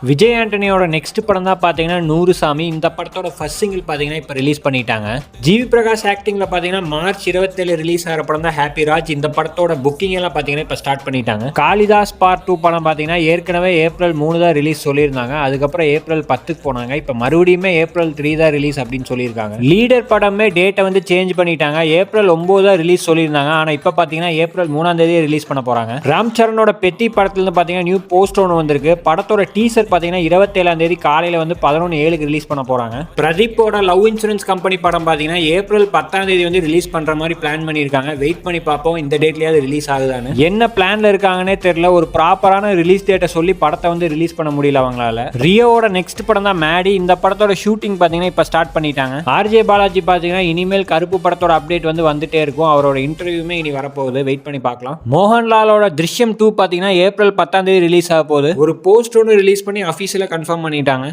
Vijay ஆண்டனியோட next படம் தான் பார்த்தீங்கன்னா 100 சாமி. இந்த படத்தோட ஃபர்ஸ்ட் சிங்கிள் பார்த்தீங்கன்னா இப்போ ரிலீஸ் பண்ணிட்டாங்க. ஜிவி பிரகாஷ் ஆக்டிங்கில் பார்த்தீங்கன்னா மார்ச் 27 ரிலீஸ் ஆகிற படம் தான் ஹாப்பி ராஜ். இந்த படத்தோட புக்கிங் எல்லாம் பார்த்தீங்கன்னா இப்போ ஸ்டார்ட் பண்ணிட்டாங்க. காளிதாஸ் பார்ட் 2 படம் பார்த்தீங்கன்னா ஏற்கனவே ஏப்ரல் 3 தான் ரிலீஸ் சொல்லியிருந்தாங்க. அதுக்கப்புறம் ஏப்ரல் 10க்கு போனாங்க. இப்போ மறுபடியுமே ஏப்ரல் 3 தான் ரிலீஸ் அப்படின்னு சொல்லியிருக்காங்க. லீடர் படமே டேட்டை வந்து சேஞ்ச் பண்ணிட்டாங்க. ஏப்ரல் 9 தான் ரிலீஸ் சொல்லியிருந்தாங்க. ஆனால் இப்போ பார்த்தீங்கன்னா ஏப்ரல் 3ஆம் தேதியே ரிலீஸ் பண்ண போகிறாங்க. ராம் சரணோட பெத்தி படத்துலேருந்து பார்த்தீங்கன்னா நியூ போஸ்ட் ஒன்று வந்திருக்கு. படத்தோட டீசர் பார்த்தீங்கன்னா 27ஆம் தேதி காலையில் வந்து 11/7க்கு ரிலீஸ் பண்ண போகிறாங்க. பிரதீப்போட லவ் இன்சூரன்ஸ் கம்பெனி படம் பார்த்தீங்கன்னா ஏப்ரல் 10ஆம் தேதி வந்து ரிலீஸ் பண்ணுற மாதிரி பிளான் பண்ணியிருக்காங்க. வெயிட் பண்ணி பார்ப்போம் இந்த டேட்லேயாவது ரிலீஸ் ஆகுதான்னு. என்ன பிளான்ல இருக்காங்கன்னே தெரியல. ஒரு ப்ராப்பரான ரிலீஸ் டேட்டை சொல்லி படத்தை வந்து ரிலீஸ் பண்ண முடியல அவங்களால. ரியோவோட நெக்ஸ்ட் படம் தான் மேடி. இந்த படத்தோட ஷூட்டிங் பார்த்தீங்கன்னா இப்போ ஸ்டார்ட் பண்ணிட்டாங்க. ஆர்ஜே பாலாஜி பார்த்தீங்கன்னா இனிமேல் கருப்பு படத்தோட அப்டேட் வந்து வந்துட்டே இருக்கும். அவரோட இன்டர்வியூமே இனி வரப்போகுது. வெயிட் பண்ணி பார்க்கலாம். மோகன்லாலோட திருஷ்யம் 2 பார்த்தீங்கன்னா ஏப்ரல் 10ஆம் தேதி ரிலீஸ் ஆக போகுது. ஒரு போஸ்ட் ஒன்று ரிலீஸ் பண்ணி அஃபீஷியலாக கன்ஃபார்ம் பண்ணிட்டாங்க.